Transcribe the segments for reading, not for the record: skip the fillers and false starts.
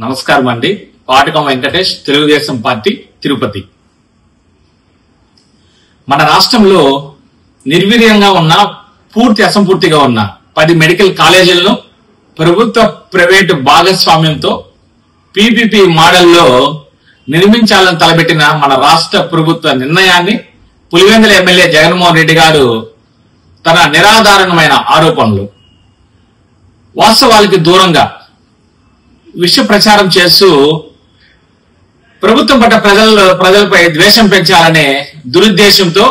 నమస్కారం అండి. పాటకం వెంకటేష్, తెలుగుదేశం పార్టీ, తిరుపతి. మన రాష్ట్రంలో నిర్వీర్యంగా ఉన్న, పూర్తి అసంపూర్తిగా ఉన్న 10 మెడికల్ కాలేజీలను ప్రభుత్వ ప్రైవేటు భాగస్వామ్యంతో పీపీపీ మోడల్లో నిర్మించాలని తలపెట్టిన మన రాష్ట్ర ప్రభుత్వ నిర్ణయాన్ని పులివెందుల ఎమ్మెల్యే జగన్మోహన్ రెడ్డి గారు తన నిరాధారణమైన ఆరోపణలు, వాస్తవాలకు దూరంగా విష ప్రచారం చేస్తూ ప్రభుత్వం పట్ల ప్రజలపై ద్వేషం పెంచాలనే దురుద్దేశంతో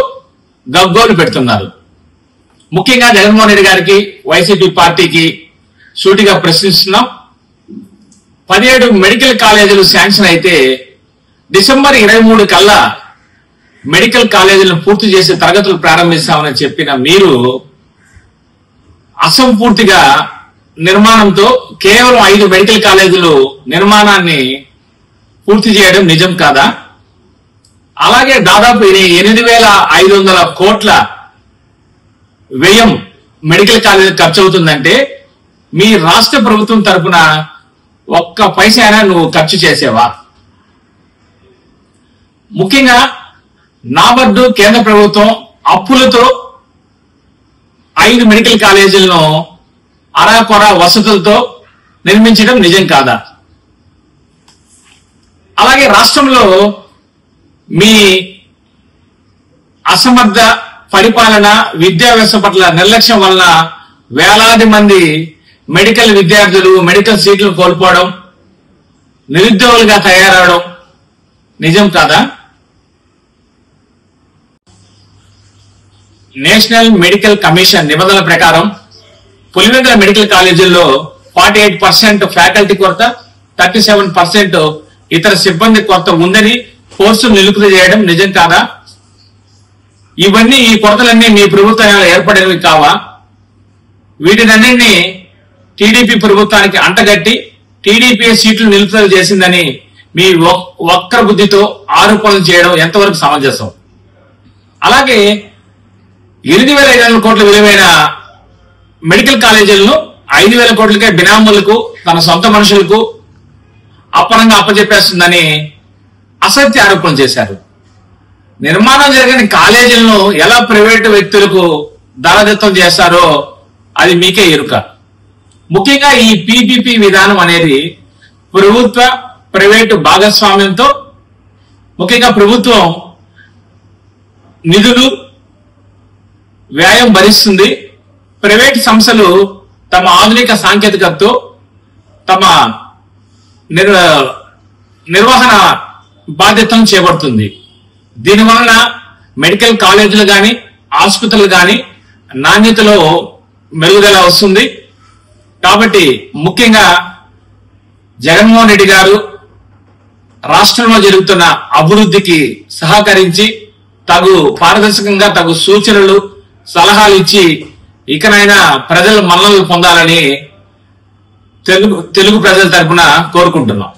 గగ్గోలు పెడుతున్నారు. ముఖ్యంగా జగన్మోహన్ రెడ్డి గారికి, వైసీపీ పార్టీకి సూటిగా ప్రశ్నిస్తున్నాం. 17 మెడికల్ కాలేజీలు శాంక్షన్ అయితే డిసెంబర్ 23 కల్లా మెడికల్ కాలేజీలను పూర్తి చేసి తరగతులు ప్రారంభిస్తామని చెప్పిన మీరు అసంపూర్తిగా నిర్మాణంతో కేవలం 5 మెడికల్ కాలేజీలు నిర్మాణాన్ని పూర్తి చేయడం నిజం కాదా? అలాగే దాదాపు 8,500 కోట్ల వ్యయం మెడికల్ కాలేజీ ఖర్చు అవుతుందంటే మీ రాష్ట్ర ప్రభుత్వం తరఫున ఒక్క పైసా అయినా నువ్వు ఖర్చు చేసేవా? ముఖ్యంగా నాబార్డు కేంద్ర ప్రభుత్వం అప్పులతో 5 మెడికల్ కాలేజీలను అరాకొర వసతులతో నిర్మించడం నిజం కాదా? అలాగే రాష్ట్రంలో మీ అసమర్థ పరిపాలన, విద్యా వ్యవస్థ పట్ల నిర్లక్ష్యం వలన వేలాది మంది మెడికల్ విద్యార్థులు మెడికల్ సీట్లు కోల్పోవడం, నిరుద్యోగులుగా తయారవడం నిజం కాదా? నేషనల్ మెడికల్ కమిషన్ నిబంధనల ప్రకారం పులివెందుల మెడికల్ కాలేజీల్లో 48% ఫ్యాకల్టీ కొరత, 37% ఇతర సిబ్బంది కొరత ఉందని కోర్సులు నిలుపుదల చేయడం నిజం కాదా? ఈ కొరతలన్నీ మీ ప్రభుత్వం ఏర్పడినవి కావా? వీటినన్నింటినీ టీడీపీ ప్రభుత్వానికి అంటగట్టి టీడీపీ సీట్లు నిలుపుదల చేసిందని మీ వక్ర బుద్ధితో ఆరోపణలు చేయడం ఎంతవరకు సమంజసం? అలాగే 8,500 కోట్ల విలువైన మెడికల్ కాలేజీలను 5,000 కోట్లకే బినాములకు, తన సొంత మనుషులకు అప్పనంగా అప్పచెప్పేస్తుందని అసత్య ఆరోపణలు చేశారు. నిర్మాణం జరిగిన కాలేజీలను ఎలా ప్రైవేటు వ్యక్తులకు దారదత్తం చేస్తారో అది మీకే ఎరుక. ముఖ్యంగా ఈ పీపీపీ విధానం అనేది ప్రభుత్వ ప్రైవేటు భాగస్వామ్యంతో, ముఖ్యంగా ప్రభుత్వం నిధులు వ్యయం భరిస్తుంది. ప్రైవేట్ సంస్థలు తమ ఆధునిక సాంకేతికతతో తమ నిర్వహణ బాధ్యతను చేపడుతుంది. దీనివలన మెడికల్ కాలేజీలు కానీ, ఆసుపత్రులు కానీ నాణ్యతలో మెరుగుదల వస్తుంది. కాబట్టి ముఖ్యంగా జగన్మోహన్ రెడ్డి గారు రాష్ట్రంలో జరుగుతున్న అభివృద్ధికి సహకరించి తగు పారదర్శకంగా తగు సూచనలు, సలహాలు ఇచ్చి ఇకనైనా ప్రజల మన్ననలు పొందాలని తెలుగు ప్రజల తరపున కోరుకుంటున్నాం.